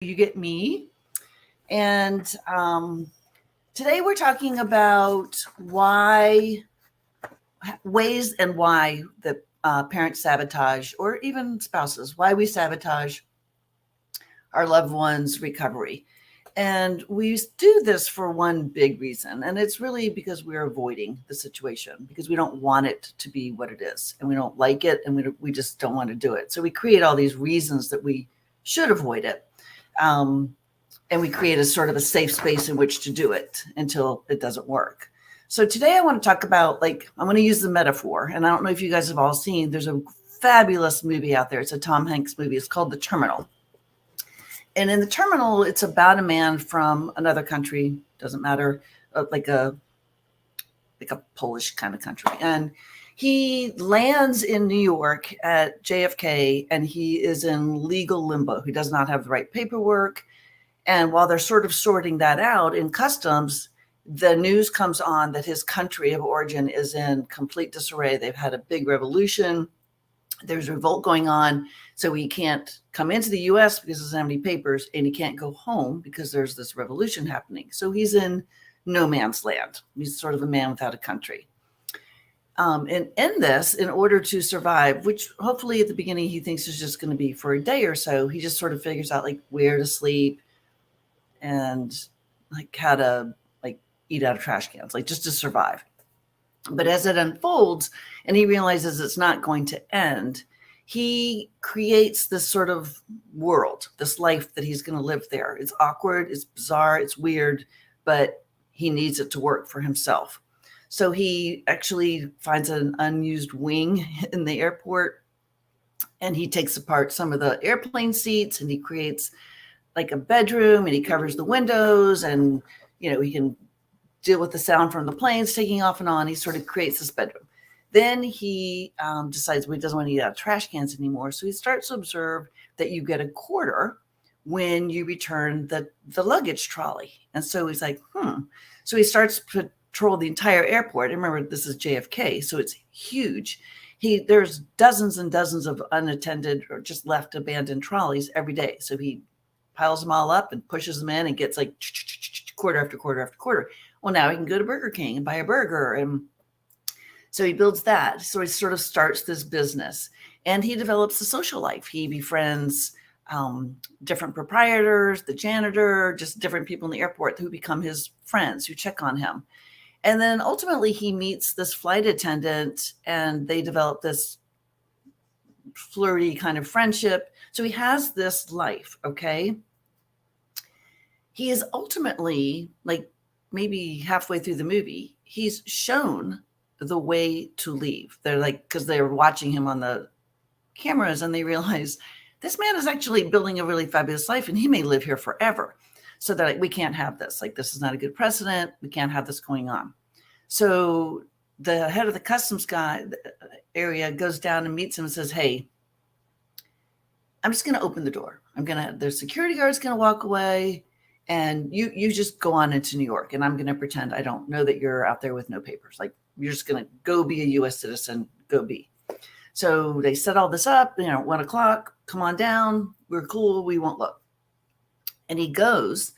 You Get Me. And today we're talking about ways and why the parents sabotage, or even spouses, why we sabotage our loved ones' recovery. And we do this for one big reason, and it's really because we're avoiding the situation because we don't want it to be what it is, and we don't like it, and we just don't want to do it. So we create all these reasons that we should avoid it. Um, and we create a sort of a safe space in which to do it until it doesn't work. So today I want to talk about, I'm going to use the metaphor, and I don't know if you guys have all seen, there's a fabulous movie out there. It's a Tom Hanks movie. It's called The Terminal. And in The Terminal, it's about a man from another country, doesn't matter, like a Polish kind of country. And he lands in New York at JFK, and he is in legal limbo. He does not have the right paperwork. And while they're sort of sorting that out in customs, the news comes on that his country of origin is in complete disarray. They've had a big revolution. There's a revolt going on. So he can't come into the US because he doesn't have any papers, and he can't go home because there's this revolution happening. So he's in no man's land. He's sort of a man without a country. And in this, in order to survive, which hopefully at the beginning he thinks is just going to be for a day or so, he just sort of figures out where to sleep and how to eat out of trash cans, just to survive. But as it unfolds and he realizes it's not going to end, he creates this sort of world, this life that he's going to live there. It's awkward, it's bizarre, it's weird, but he needs it to work for himself. So he actually finds an unused wing in the airport, and he takes apart some of the airplane seats, and he creates a bedroom, and he covers the windows, and he can deal with the sound from the planes taking off and on. He sort of creates this bedroom. Then he decides he doesn't want to eat out of trash cans anymore. So he starts to observe that you get a quarter when you return the luggage trolley. And so he's like, So he starts to patrol the entire airport. And remember, this is JFK, so it's huge. There's dozens and dozens of unattended or just left abandoned trolleys every day. So he piles them all up and pushes them in and gets quarter after quarter after quarter. Well, now he can go to Burger King and buy a burger. And so he builds that. So he sort of starts this business, and he develops a social life. He befriends different proprietors, the janitor, just different people in the airport who become his friends, who check on him. And then ultimately he meets this flight attendant, and they develop this flirty kind of friendship. So he has this life, okay? He is ultimately, maybe halfway through the movie, he's shown the way to leave. They're because they're watching him on the cameras, and they realize this man is actually building a really fabulous life, and he may live here forever. So they're we can't have this. This is not a good precedent. We can't have this going on. So the head of the customs guy area goes down and meets him and says, hey, I'm just going to open the door. The security guard's going to walk away, and you just go on into New York, and I'm going to pretend I don't know that you're out there with no papers. You're just going to go be a U.S. citizen, go be. So they set all this up, 1 o'clock, come on down. We're cool. We won't look. And he goes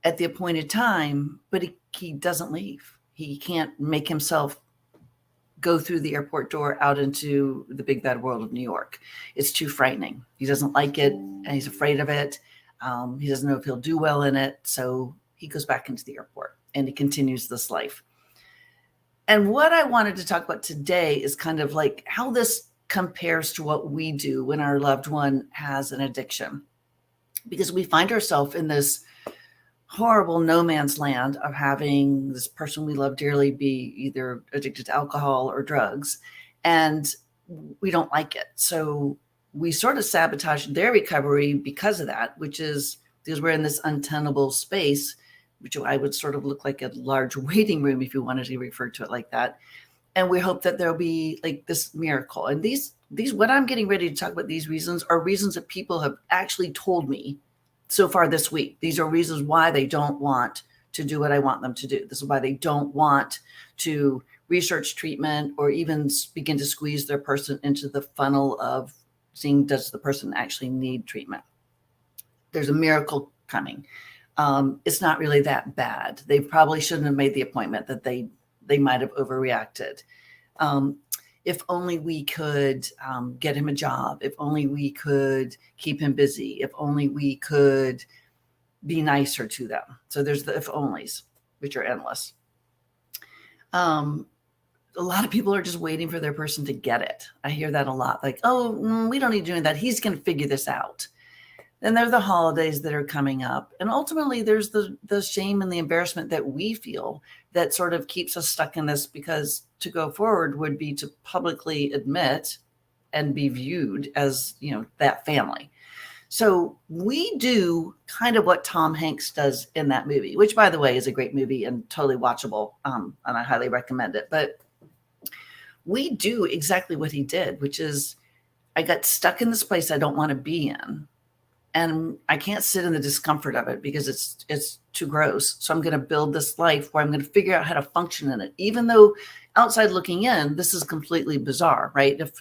at the appointed time, but he doesn't leave. He can't make himself go through the airport door out into the big bad world of New York. It's too frightening. He doesn't like it, and he's afraid of it. He doesn't know if he'll do well in it. So he goes back into the airport, and he continues this life. And what I wanted to talk about today is kind of how this compares to what we do when our loved one has an addiction, because we find ourselves in this horrible no man's land of having this person we love dearly be either addicted to alcohol or drugs, and we don't like it. So we sort of sabotage their recovery because of that, which is because we're in this untenable space, which I would sort of look like a large waiting room if you wanted to refer to it like that. And we hope that there'll be this miracle. And these what I'm getting ready to talk about, these reasons are reasons that people have actually told me so far this week. These are reasons why they don't want to do what I want them to do. This is why they don't want to research treatment or even begin to squeeze their person into the funnel of seeing, does the person actually need treatment? there's a miracle coming. It's not really that bad. They probably shouldn't have made the appointment, that they might have overreacted. If only we could get him a job, if only we could keep him busy, if only we could be nicer to them. So there's the if onlys, which are endless. A lot of people are just waiting for their person to get it. I hear that a lot. Like, oh, we don't need to do that. He's going to figure this out. Then there are the holidays that are coming up. And ultimately, there's the shame and the embarrassment that we feel that sort of keeps us stuck in this, because to go forward would be to publicly admit and be viewed as, that family. So we do kind of what Tom Hanks does in that movie, which, by the way, is a great movie and totally watchable. And I highly recommend it. But we do exactly what he did, which is, I got stuck in this place I don't want to be in. And I can't sit in the discomfort of it because it's too gross. So I'm going to build this life where I'm going to figure out how to function in it. Even though outside looking in, this is completely bizarre, right? If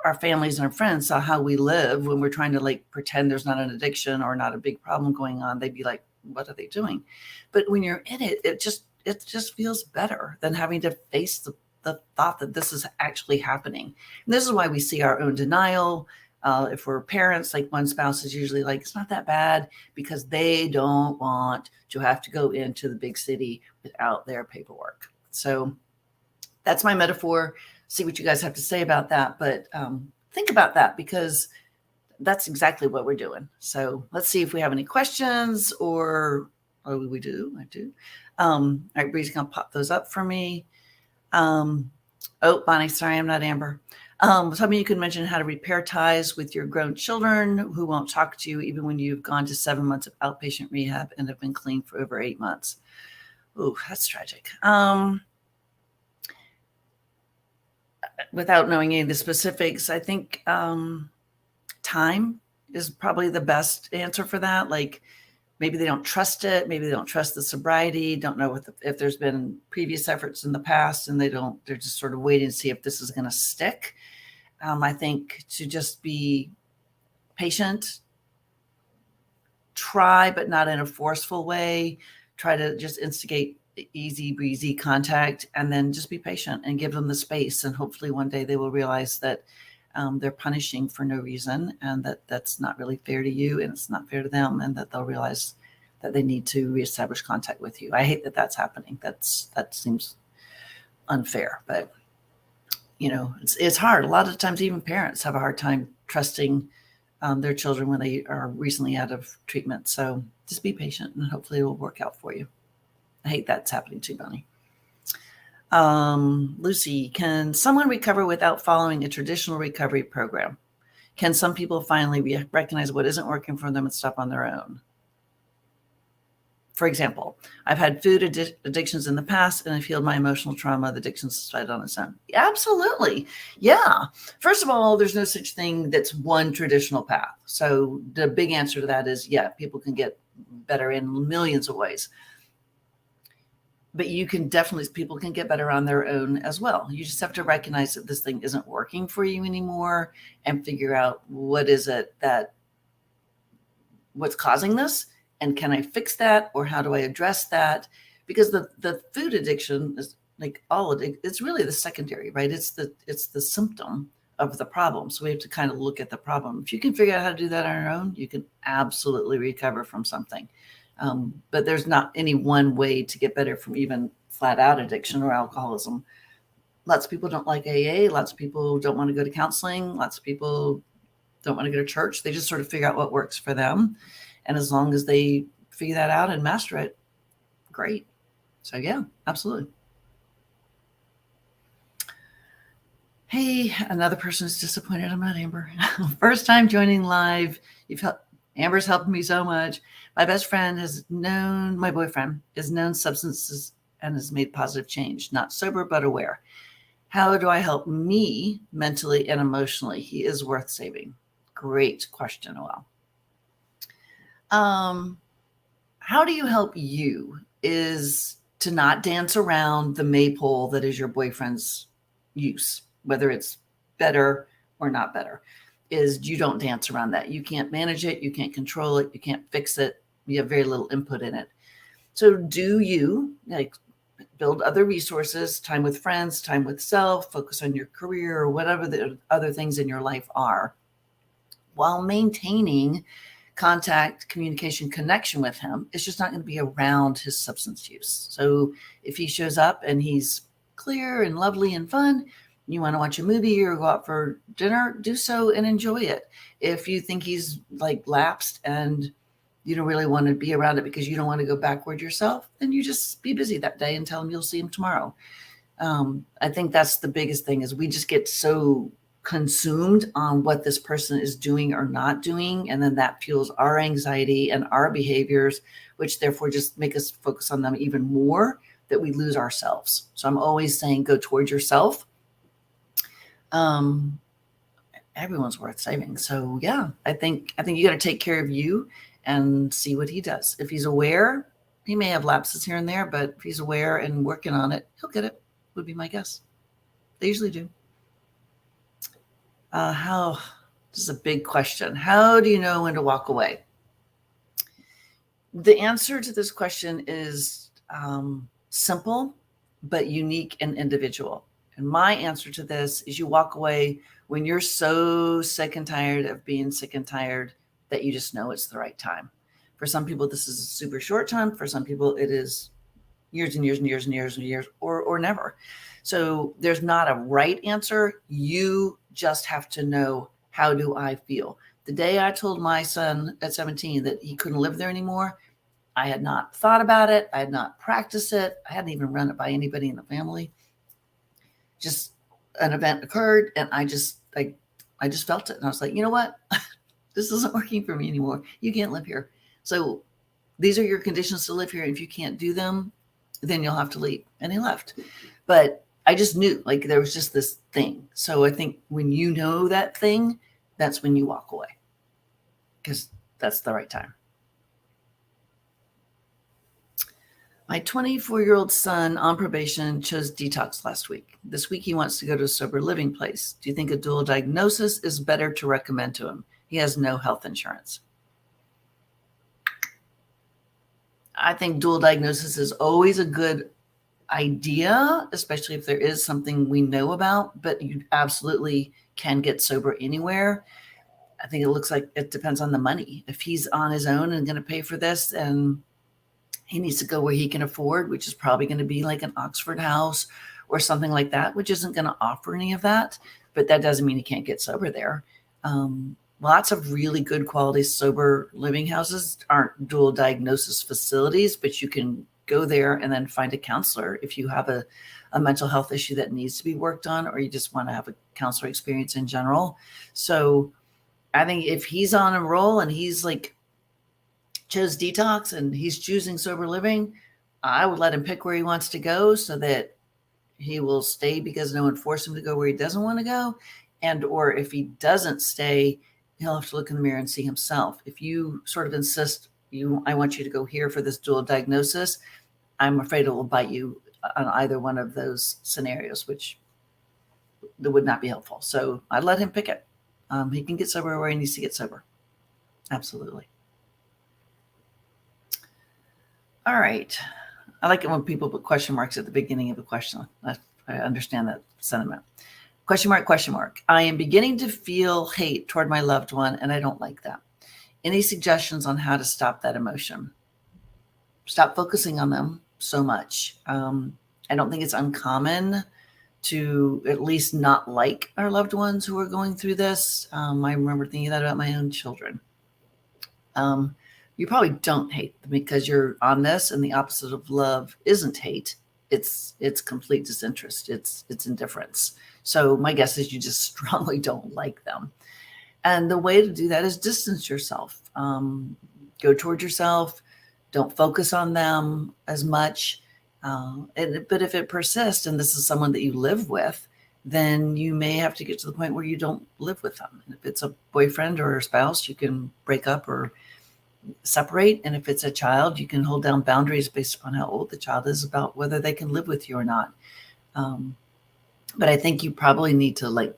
our families and our friends saw how we live when we're trying to pretend there's not an addiction or not a big problem going on, they'd be like, what are they doing? But when you're in it, it just feels better than having to face the thought that this is actually happening. And this is why we see our own denial. If we're parents, one spouse is usually like, it's not that bad, because they don't want to have to go into the big city without their paperwork. So that's my metaphor. See what you guys have to say about that. But think about that, because that's exactly what we're doing. So let's see if we have any questions, or we do. I do. All right, Bree's going to pop those up for me. Bonnie, sorry, I'm not Amber. Tell me, you can mention how to repair ties with your grown children who won't talk to you even when you've gone to 7 months of outpatient rehab and have been clean for over 8 months. Ooh, that's tragic. Without knowing any of the specifics, I think time is probably the best answer for that. Maybe they don't trust it. Maybe they don't trust the sobriety. Don't know if there's been previous efforts in the past, and they're just sort of waiting to see if this is going to stick. I think to just be patient, try, but not in a forceful way. Try to just instigate easy breezy contact, and then just be patient and give them the space. And hopefully one day they will realize that they're punishing for no reason, and that's not really fair to you, and it's not fair to them, and that they'll realize that they need to reestablish contact with you. I hate that that's happening. That seems unfair, but it's hard. A lot of times even parents have a hard time trusting their children when they are recently out of treatment. So just be patient, and hopefully it will work out for you. I hate that's happening too, Bonnie. Lucy, can someone recover without following a traditional recovery program? Can some people finally recognize what isn't working for them and stop on their own? For example, I've had food addictions in the past, and I've healed my emotional trauma. The addiction subsided on its own. Absolutely. Yeah. First of all, there's no such thing that's one traditional path. So the big answer to that is, yeah, people can get better in millions of ways. But people can get better on their own as well. You just have to recognize that this thing isn't working for you anymore, and figure out what's causing this, and can I fix that, or how do I address that? Because the food addiction is it's really the secondary, right? It's the symptom of the problem. So we have to kind of look at the problem. If you can figure out how to do that on your own, you can absolutely recover from something. But there's not any one way to get better from even flat out addiction or alcoholism. Lots of people don't like AA. Lots of people don't want to go to counseling. Lots of people don't want to go to church. They just sort of figure out what works for them. And as long as they figure that out and master it, great. So yeah, absolutely. Hey, another person is disappointed I'm not Amber. First time joining live. Amber's helping me so much. My boyfriend is known substances and has made positive change. Not sober, but aware. How do I help me mentally and emotionally? He is worth saving. Great question, Noel. How do you help you is to not dance around the maypole that is your boyfriend's use, whether it's better or not better. is you don't dance around that. You can't manage it. You can't control it. You can't fix it. You have very little input in it. So do you like build other resources, time with friends, time with self, focus on your career or whatever the other things in your life are, while maintaining contact, communication, connection with him. It's just not going to be around his substance use. So if he shows up and he's clear and lovely and fun, you want to watch a movie or go out for dinner, do so and enjoy it. If you think he's like lapsed and you don't really want to be around it because you don't want to go backward yourself, then you just be busy that day and tell him you'll see him tomorrow. I think that's the biggest thing, is we just get so consumed on what this person is doing or not doing, and then that fuels our anxiety and our behaviors, which therefore just make us focus on them even more, that we lose ourselves. So I'm always saying go towards yourself. Everyone's worth saving. So yeah, I think you got to take care of you and see what he does. If he's aware, he may have lapses here and there, but if he's aware and working on it, he'll get it, would be my guess. They usually do. This is a big question. How do you know when to walk away? The answer to this question is simple, but unique and individual. And my answer to this is you walk away when you're so sick and tired of being sick and tired that you just know it's the right time. For some people, this is a super short time. For some people, it is years and years and years and years and years, or never. So there's not a right answer. You just have to know, how do I feel? The day I told my son at 17 that he couldn't live there anymore, I had not thought about it. I had not practiced it. I hadn't even run it by anybody in the family. Just an event occurred and I just felt it. And I was like, you know what? This isn't working for me anymore. You can't live here. So these are your conditions to live here. If you can't do them, then you'll have to leave. And he left. But I just knew, like, there was just this thing. So I think when you know that thing, that's when you walk away, because that's the right time. My 24-year-old son on probation chose detox last week. This week he wants to go to a sober living place. Do you think a dual diagnosis is better to recommend to him? He has no health insurance. I think dual diagnosis is always a good idea, especially if there is something we know about, but you absolutely can get sober anywhere. I think it looks like it depends on the money. If he's on his own and going to pay for this, and he needs to go where he can afford, which is probably going to be like an Oxford House or something like that, which isn't going to offer any of that, but that doesn't mean he can't get sober there. Lots of really good quality sober living houses aren't dual diagnosis facilities, but you can go there and then find a counselor if you have a mental health issue that needs to be worked on, or you just want to have a counselor experience in general. So I think if he's on a roll and he's like chose detox and he's choosing sober living, I would let him pick where he wants to go so that he will stay because no one forced him to go where he doesn't want to go. And, or if he doesn't stay, he'll have to look in the mirror and see himself. If you sort of insist, I want you to go here for this dual diagnosis, I'm afraid it will bite you on either one of those scenarios, which would not be helpful. So I'd let him pick it. He can get sober where he needs to get sober. Absolutely. All right. I like it when people put question marks at the beginning of the question. I understand that sentiment. Question mark, question mark. I am beginning to feel hate toward my loved one, and I don't like that. Any suggestions on how to stop that emotion? Stop focusing on them so much. I don't think it's uncommon to at least not like our loved ones who are going through this. I remember thinking that about my own children. You probably don't hate them because you're on this, and the opposite of love isn't hate. It's complete disinterest. It's indifference. So my guess is you just strongly don't like them. And the way to do that is distance yourself. Go toward yourself. Don't focus on them as much. But if it persists and this is someone that you live with, then you may have to get to the point where you don't live with them. And if it's a boyfriend or a spouse, you can break up or separate. And if it's a child, you can hold down boundaries based upon how old the child is about whether they can live with you or not. But I think you probably need to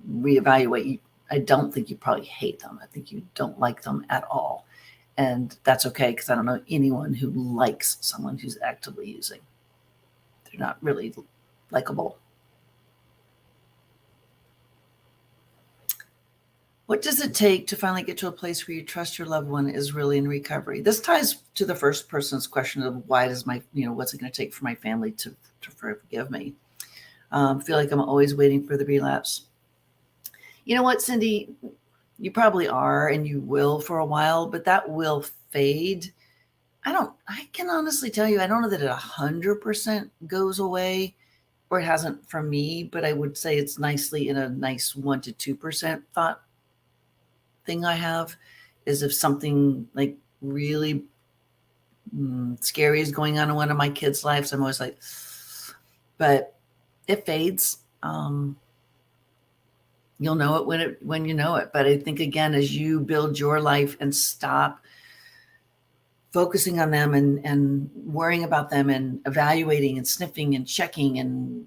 reevaluate. I don't think you probably hate them. I think you don't like them at all. And that's okay, because I don't know anyone who likes someone who's actively using. They're not really likable. What does it take to finally get to a place where you trust your loved one is really in recovery? This ties to the first person's question of why does my, what's it going to take for my family to forgive me? Feel like I'm always waiting for the relapse. You know what, Cindy? You probably are, and you will for a while, but that will fade. I can honestly tell you, I don't know that it 100% goes away, or it hasn't for me, but I would say it's nicely in a nice 1 to 2% thought thing I have is if something like really scary is going on in one of my kids' lives, I'm always like, but it fades. You'll know it when you know it. But I think, again, as you build your life and stop focusing on them and worrying about them and evaluating and sniffing and checking and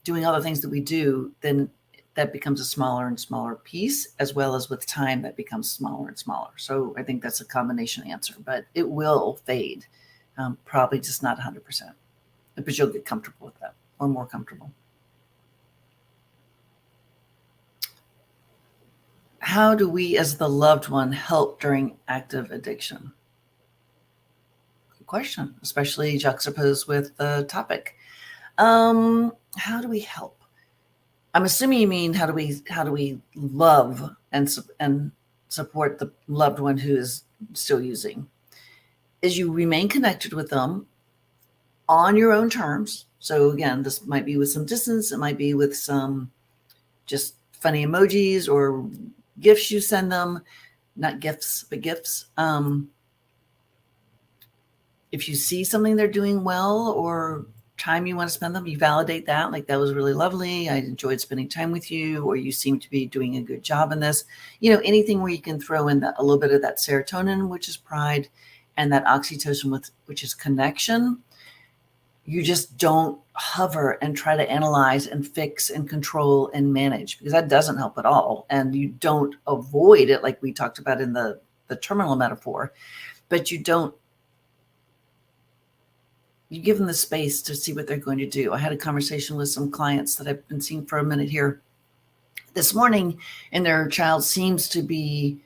doing all the things that we do, then that becomes a smaller and smaller piece, as well as with time that becomes smaller and smaller. So I think that's a combination answer, but it will fade. Probably just not 100%, but you'll get comfortable with that, or more comfortable. How do we as the loved one help during active addiction? Good question, especially juxtaposed with the topic. How do we help? I'm assuming you mean how do we love and support the loved one who is still using? Is you remain connected with them on your own terms. So again, this might be with some distance. It might be with some just funny emojis or gifts you send them, not gifts, but gifts. If you see something they're doing well or time you want to spend them, you validate that. Like, that was really lovely. I enjoyed spending time with you, or you seem to be doing a good job in this. Anything where you can throw in a little bit of that serotonin, which is pride, and that oxytocin, which is connection. You just don't hover and try to analyze and fix and control and manage, because that doesn't help at all. And you don't avoid it, like we talked about in the terminal metaphor, but you give them the space to see what they're going to do. I had a conversation with some clients that I've been seeing for a minute here this morning, and their child seems to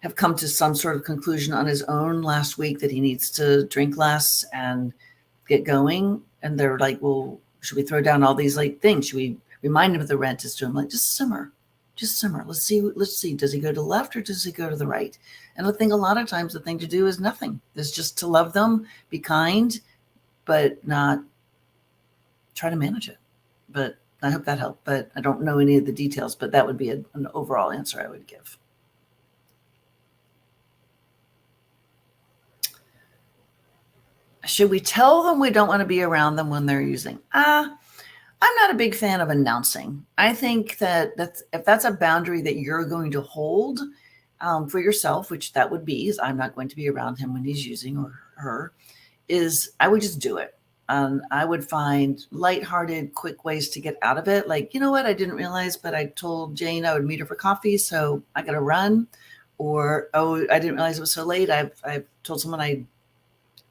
have come to some sort of conclusion on his own last week that he needs to drink less and get going. And they're like, well, should we throw down all these things? Should we remind him of the rent is due? I'm like, just simmer. Let's see. Does he go to the left or does he go to the right? And I think a lot of times the thing to do is nothing. It's just to love them, be kind, but not try to manage it. But I hope that helped. But I don't know any of the details, but that would be an overall answer I would give. Should we tell them we don't want to be around them when they're using? I'm not a big fan of announcing. I think that if that's a boundary that you're going to hold for yourself, which that would be, is I'm not going to be around him when he's using or her, is I would just do it. I would find lighthearted, quick ways to get out of it. Like, you know what? I didn't realize, but I told Jane I would meet her for coffee, so I got to run. Or, oh, I didn't realize it was so late. I've told someone I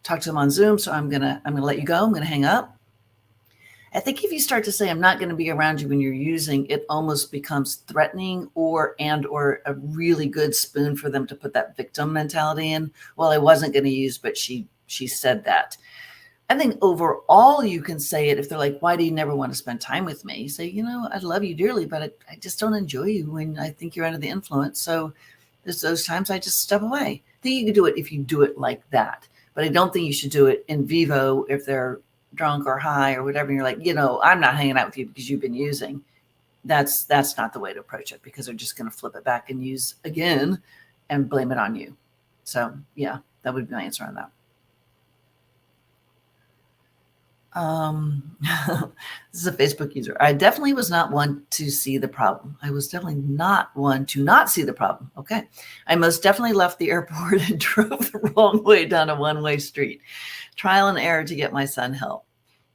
talked to them on Zoom, so I'm gonna let you go. I'm gonna hang up. I think if you start to say I'm not going to be around you when you're using, it almost becomes threatening or a really good spoon for them to put that victim mentality in. Well, I wasn't going to use, but she said that. I think overall you can say it if they're like, why do you never want to spend time with me? You say, I love you dearly, but I just don't enjoy you when I think you're under the influence. So there's those times I just step away. I think you can do it if you do it like that. But I don't think you should do it in vivo if they're drunk or high or whatever. And you're like, I'm not hanging out with you because you've been using. That's not the way to approach it, because they're just going to flip it back and use again and blame it on you. So yeah, that would be my answer on that. This is a Facebook user. I definitely was not one to see the problem. I was definitely not one to not see the problem. Okay. I most definitely left the airport and drove the wrong way down a one-way street. Trial and error to get my son help.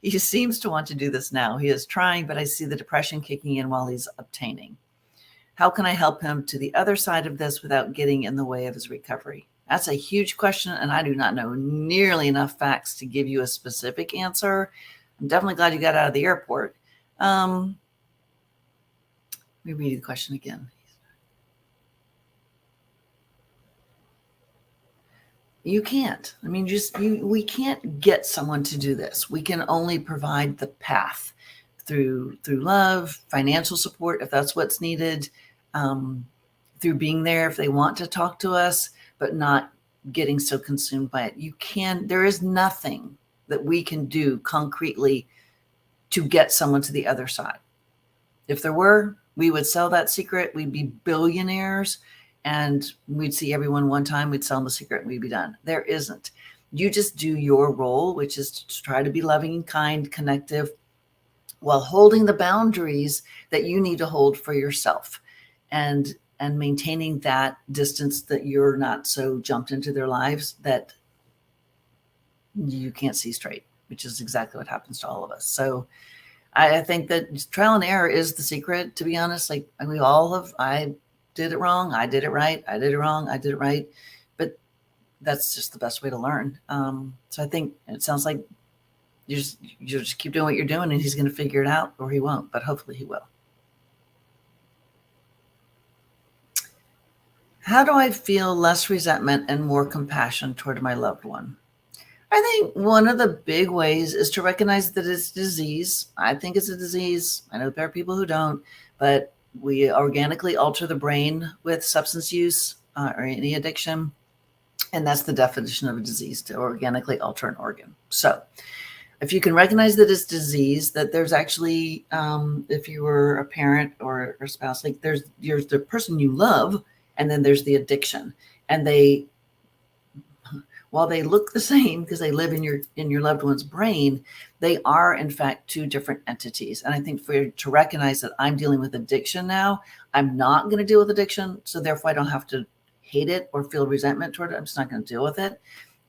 He seems to want to do this now. He is trying, but I see the depression kicking in while he's obtaining. How can I help him to the other side of this without getting in the way of his recovery? That's a huge question, and I do not know nearly enough facts to give you a specific answer. I'm definitely glad you got out of the airport. Let me read the question again. You can't. I mean, we can't get someone to do this. We can only provide the path through love, financial support, if that's what's needed, through being there if they want to talk to us, but not getting so consumed by it. There is nothing that we can do concretely to get someone to the other side. If there were, we would sell that secret. We'd be billionaires and we'd see everyone one time. We'd sell them the secret and we'd be done. There isn't. You just do your role, which is to try to be loving and kind, connective, while holding the boundaries that you need to hold for yourself and maintaining that distance, that you're not so jumped into their lives that you can't see straight, which is exactly what happens to all of us. So I think that trial and error is the secret, to be honest. Like we all have, I did it wrong. I did it right. I did it wrong. I did it right. But that's just the best way to learn. So I think it sounds like you just keep doing what you're doing and he's going to figure it out, or he won't, but hopefully he will. How do I feel less resentment and more compassion toward my loved one? I think one of the big ways is to recognize that it's disease. I think it's a disease. I know there are people who don't, but we organically alter the brain with substance use or any addiction. And that's the definition of a disease, to organically alter an organ. So if you can recognize that it's disease, that there's actually, if you were a parent or a spouse, like there's the person you love, and then there's the addiction. And while they look the same because they live in your loved one's brain, they are in fact two different entities. And I think to recognize that I'm dealing with addiction now, I'm not going to deal with addiction. So therefore I don't have to hate it or feel resentment toward it. I'm just not going to deal with it.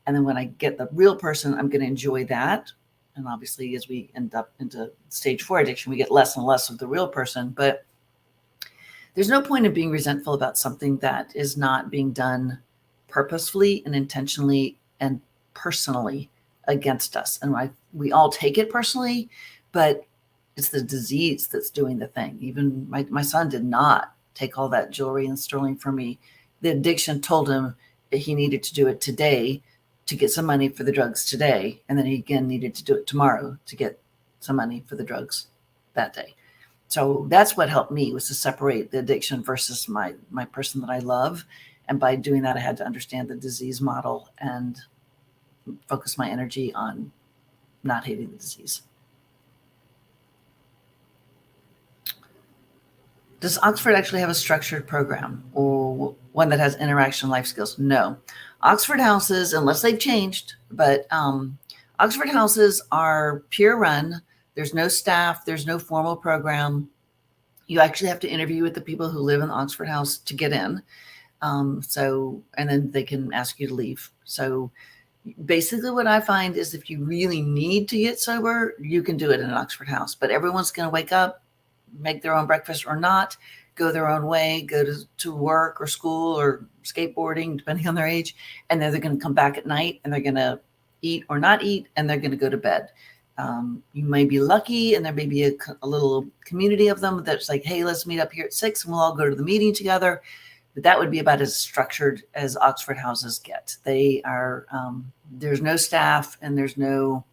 And then when I get the real person, I'm going to enjoy that. And obviously as we end up into stage 4 addiction, we get less and less of the real person. But there's no point in being resentful about something that is not being done purposefully and intentionally and personally against us. And we all take it personally, but it's the disease that's doing the thing. Even my son did not take all that jewelry and sterling from me. The addiction told him that he needed to do it today to get some money for the drugs today. And then he again needed to do it tomorrow to get some money for the drugs that day. So that's what helped me, was to separate the addiction versus my person that I love. And by doing that, I had to understand the disease model and focus my energy on not hating the disease. Does Oxford actually have a structured program or one that has interaction life skills? No. Oxford houses, unless they've changed, but Oxford houses are peer run. There's no staff. There's no formal program. You actually have to interview with the people who live in the Oxford house to get in. And then they can ask you to leave. So basically what I find is if you really need to get sober, you can do it in an Oxford house, but everyone's going to wake up, make their own breakfast or not, go their own way, go to work or school or skateboarding, depending on their age. And then they're going to come back at night and they're going to eat or not eat, and they're going to go to bed. You may be lucky and there may be a little community of them that's like, hey, let's meet up here at 6 and we'll all go to the meeting together. But that would be about as structured as Oxford houses get. They are, there's no staff and there's no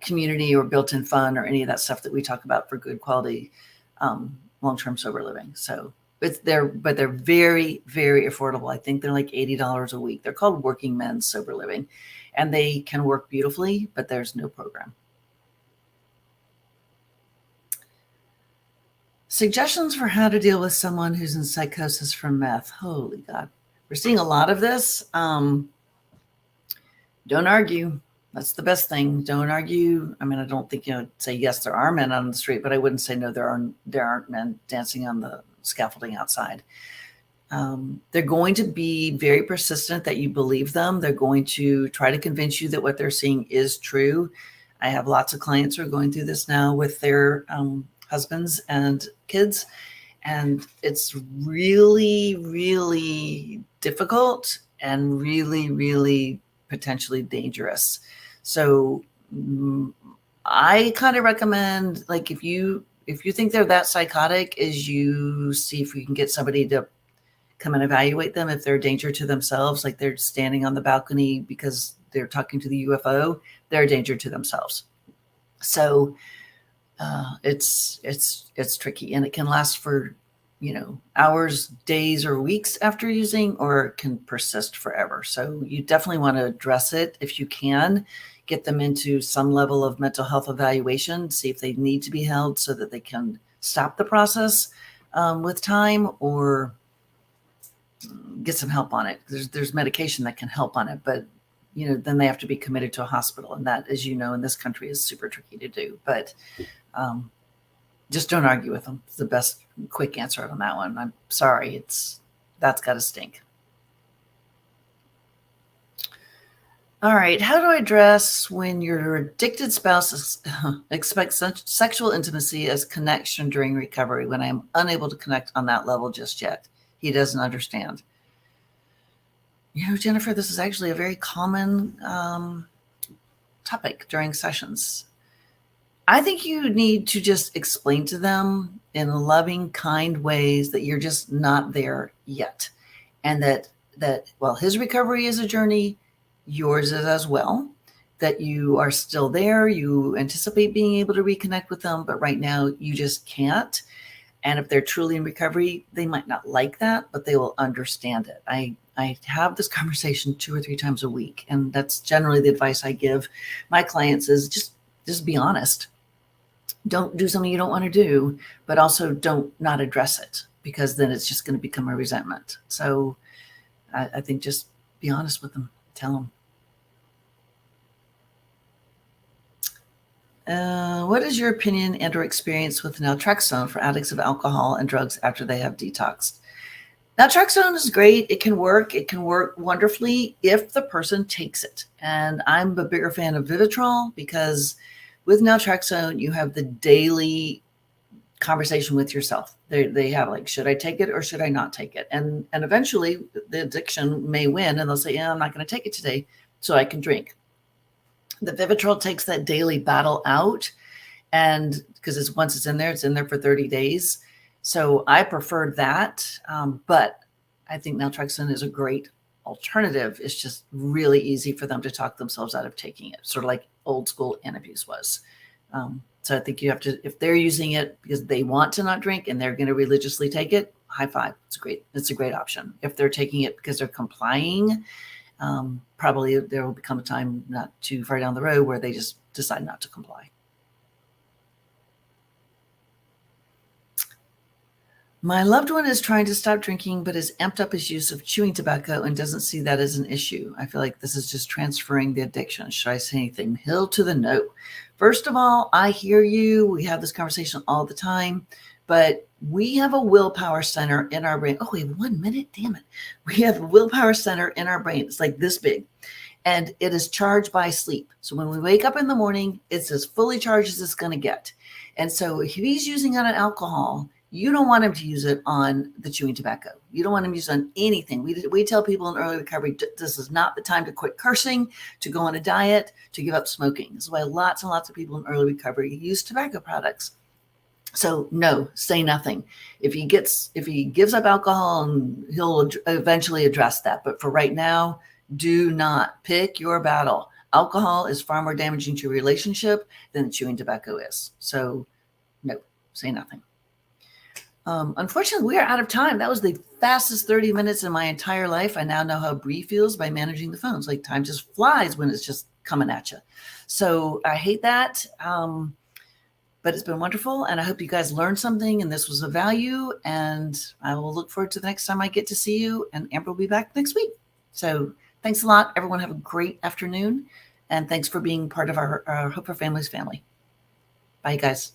community or built-in fun or any of that stuff that we talk about for good quality long-term sober living. So they're very, very affordable. I think they're like $80 a week. They're called working men's sober living, and they can work beautifully, but there's no program. Suggestions for how to deal with someone who's in psychosis from meth. Holy God. We're seeing a lot of this. Don't argue. That's the best thing. Don't argue. I mean, I don't think, say, yes, there are men on the street, but I wouldn't say, no, there aren't men dancing on the scaffolding outside. They're going to be very persistent that you believe them. They're going to try to convince you that what they're seeing is true. I have lots of clients who are going through this now with their husbands and kids, And it's really, really difficult and really, really potentially dangerous. So I kind of recommend, like, if you think they're that psychotic, is you see if you can get somebody to come and evaluate them. If they're a danger to themselves, like they're standing on the balcony because they're talking to the UFO, they're a danger to themselves. So it's tricky, and it can last for hours, days, or weeks after using, or it can persist forever. So you definitely want to address it if you can. Get them into some level of mental health evaluation, see if they need to be held so that they can stop the process with time, or get some help on it. There's medication that can help on it, but then they have to be committed to a hospital, and that, as you know, in this country is super tricky to do. But just don't argue with them. It's the best quick answer on that one. I'm sorry, that's got to stink. All right, how do I address when your addicted spouse expects sexual intimacy as connection during recovery when I am unable to connect on that level just yet? He doesn't understand. Jennifer, this is actually a very common topic during sessions. I think you need to just explain to them in loving, kind ways that you're just not there yet. And that while his recovery is a journey, yours is as well. That you are still there. You anticipate being able to reconnect with them, but right now you just can't. And if they're truly in recovery, they might not like that, but they will understand it. I have this conversation 2 or 3 times a week, and that's generally the advice I give my clients is just be honest. Don't do something you don't want to do, but also don't not address it, because then it's just going to become a resentment. So I think just be honest with them. Tell them. What is your opinion and or experience with naltrexone for addicts of alcohol and drugs after they have detoxed? Naltrexone is great. It can work. It can work wonderfully if the person takes it. And I'm a bigger fan of Vivitrol, because with naltrexone, you have the daily conversation with yourself. They have like, should I take it or should I not take it? And eventually the addiction may win, and they'll say, yeah, I'm not going to take it today so I can drink. The Vivitrol takes that daily battle out, and because once it's in there for 30 days. So I prefer that, but I think naltrexone is a great alternative. It's just really easy for them to talk themselves out of taking it, sort of like old school Antabuse was. So I think you have to, if they're using it because they want to not drink and they're going to religiously take it, high five. It's a great option. If they're taking it because they're complying, probably there will become a time not too far down the road where they just decide not to comply. My loved one is trying to stop drinking, but has amped up his use of chewing tobacco and doesn't see that as an issue. I feel like this is just transferring the addiction. Should I say anything? Hill to the no. First of all, I hear you. We have this conversation all the time, but we have a willpower center in our brain. Oh, we have 1 minute. Damn it. We have a willpower center in our brain. It's like this big, and it is charged by sleep. So when we wake up in the morning, it's as fully charged as it's going to get. And so if he's using it on alcohol, you don't want him to use it on the chewing tobacco. You don't want him to use it on anything. We tell people in early recovery, this is not the time to quit cursing, to go on a diet, to give up smoking. This is why lots and lots of people in early recovery use tobacco products. So no, say nothing. If he gives up alcohol, and he'll eventually address that. But for right now, do not pick your battle. Alcohol is far more damaging to your relationship than chewing tobacco is. So no, say nothing. Unfortunately, we are out of time. That was the fastest 30 minutes in my entire life. I now know how Bree feels by managing the phones. Like, time just flies when it's just coming at you. So I hate that. But it's been wonderful. And I hope you guys learned something and this was of value. And I will look forward to the next time I get to see you. And Amber will be back next week. So thanks a lot. Everyone have a great afternoon. And thanks for being part of our Hope for Families family. Bye, guys.